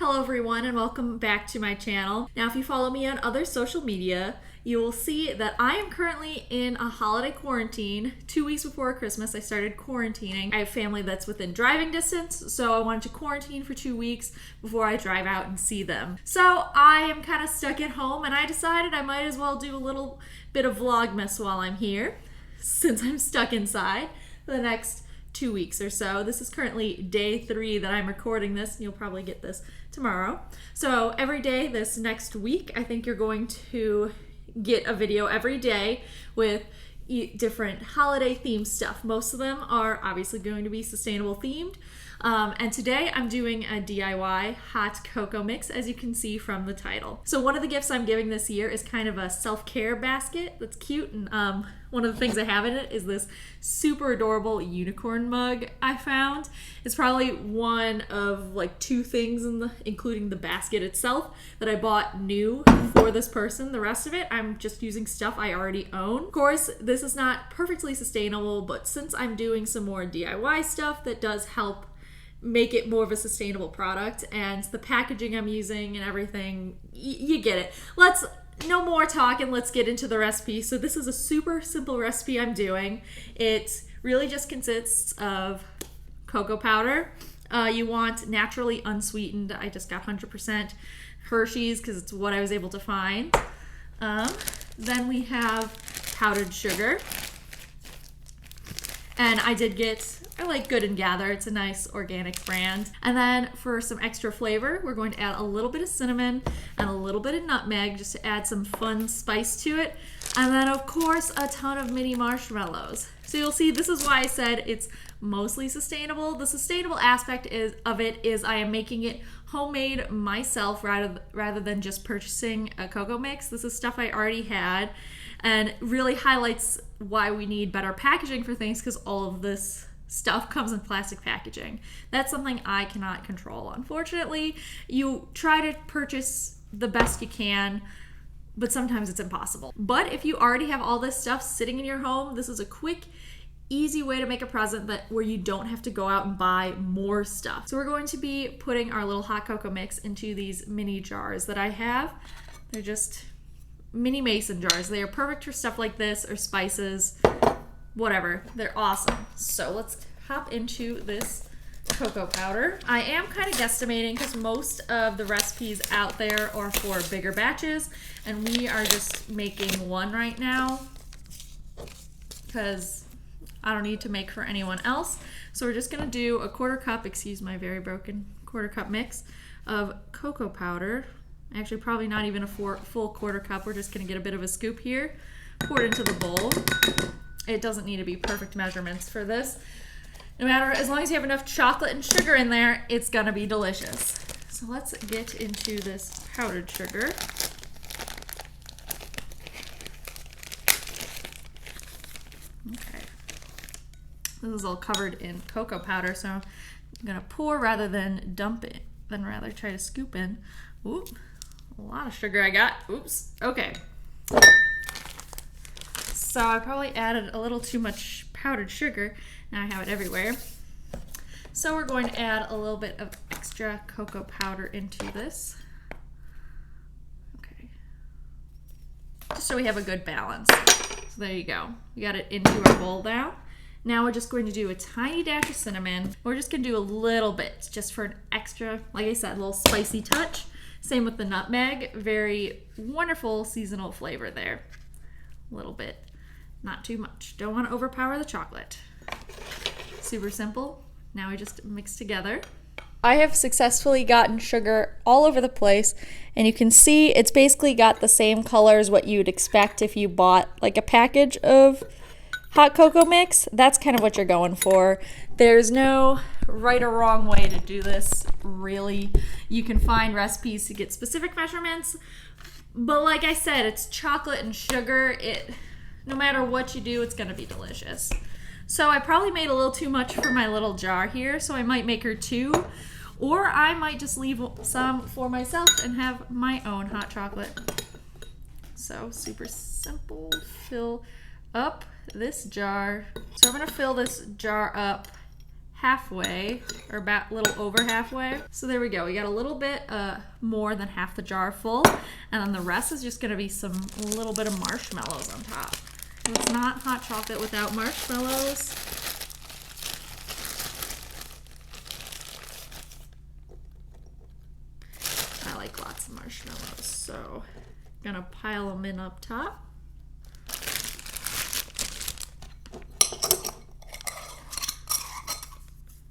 Hello everyone and welcome back to my channel. Now if you follow me on other social media, you will see that I am currently in a holiday quarantine. 2 weeks before Christmas I started quarantining. I have family that's within driving distance, so I wanted to quarantine for 2 weeks before I drive out and see them. So I am kind of stuck at home and I decided I might as well do a little bit of Vlogmas while I'm here, since I'm stuck inside for the next 2 weeks or so. This is currently day 3 that I'm recording this, and you'll probably get this tomorrow. So every day this next week, I think you're going to get a video every day with different holiday themed stuff. Most of them are obviously going to be sustainable themed. And today I'm doing a DIY hot cocoa mix, as you can see from the title. So one of the gifts I'm giving this year is kind of a self-care basket that's cute, and one of the things I have in it is this super adorable unicorn mug I found. It's probably one of like 2 things including the basket itself that I bought new for this person. The rest of it I'm just using stuff I already own. Of course, this is not perfectly sustainable, but since I'm doing some more DIY stuff, that does help make it more of a sustainable product, and the packaging I'm using and everything, you get it. No more talking, let's get into the recipe. So this is a super simple recipe I'm doing. It really just consists of cocoa powder. You want naturally unsweetened. I just got 100% Hershey's because it's what I was able to find. Then we have powdered sugar. And I like Good and Gather. It's a nice organic brand. And then for some extra flavor, we're going to add a little bit of cinnamon and a little bit of nutmeg just to add some fun spice to it. And then of course, a ton of mini marshmallows. So you'll see this is why I said it's mostly sustainable. The sustainable aspect of it is I am making it homemade myself rather than just purchasing a cocoa mix. This is stuff I already had, and really highlights why we need better packaging for things, because all of this stuff comes in plastic packaging. That's something I cannot control, unfortunately. You try to purchase the best you can, but sometimes it's impossible. But if you already have all this stuff sitting in your home, this is a quick, easy way to make a present where you don't have to go out and buy more stuff. So we're going to be putting our little hot cocoa mix into these mini jars that I have. They're just mini mason jars. They are perfect for stuff like this or spices, whatever. They're awesome. So let's hop into this cocoa powder. I am kind of guesstimating because most of the recipes out there are for bigger batches, and we are just making one right now because I don't need to make for anyone else. So we're just gonna do a 1/4 cup, excuse my very broken 1/4 cup mix of cocoa powder. Actually, probably not even a full 1/4 cup. We're just gonna get a bit of a scoop here, pour it into the bowl. It doesn't need to be perfect measurements for this. No matter, as long as you have enough chocolate and sugar in there, it's gonna be delicious. So let's get into this powdered sugar. Okay. This is all covered in cocoa powder, so I'm gonna pour rather than dump it, rather try to scoop in. Oop, a lot of sugar I got. Oops, okay. So I probably added a little too much powdered sugar. Now I have it everywhere. So we're going to add a little bit of extra cocoa powder into this. Okay. Just so we have a good balance. So there you go. We got it into our bowl now. Now we're just going to do a tiny dash of cinnamon. We're just going to do a little bit just for an extra, like I said, a little spicy touch. Same with the nutmeg. Very wonderful seasonal flavor there. A little bit. Not too much. Don't want to overpower the chocolate. Super simple. Now we just mix together. I have successfully gotten sugar all over the place, and you can see it's basically got the same color as what you'd expect if you bought like a package of hot cocoa mix. That's kind of what you're going for. There's no right or wrong way to do this, really. You can find recipes to get specific measurements, but like I said, it's chocolate and sugar. No matter what you do, it's gonna be delicious. So I probably made a little too much for my little jar here, so I might make her 2, or I might just leave some for myself and have my own hot chocolate. So super simple. Fill up this jar. So I'm gonna fill this jar up halfway, or about a little over halfway. So there we go. We got a little bit more than half the jar full, and then the rest is just gonna be a little bit of marshmallows on top. It's not hot chocolate without marshmallows. I like lots of marshmallows, so I'm gonna pile them in up top.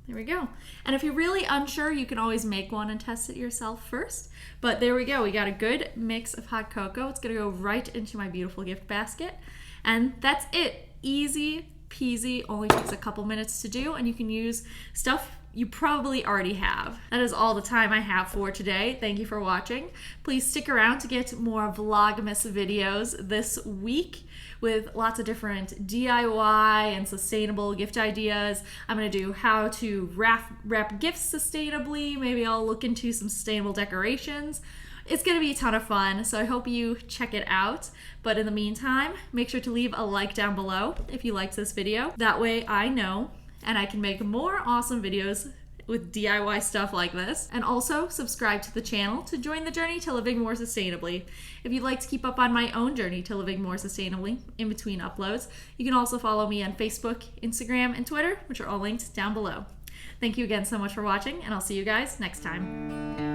There we go. And if you're really unsure, you can always make one and test it yourself first. But there we go. We got a good mix of hot cocoa. It's gonna go right into my beautiful gift basket. And that's it. Easy peasy, only takes a couple minutes to do, and you can use stuff you probably already have. That is all the time I have for today. Thank you for watching. Please stick around to get more Vlogmas videos this week with lots of different DIY and sustainable gift ideas. I'm gonna do how to wrap gifts sustainably. Maybe I'll look into some sustainable decorations. It's gonna be a ton of fun, so I hope you check it out. But in the meantime, make sure to leave a like down below if you liked this video. That way I know, and I can make more awesome videos with DIY stuff like this. And also subscribe to the channel to join the journey to living more sustainably. If you'd like to keep up on my own journey to living more sustainably in between uploads, you can also follow me on Facebook, Instagram, and Twitter, which are all linked down below. Thank you again so much for watching, and I'll see you guys next time.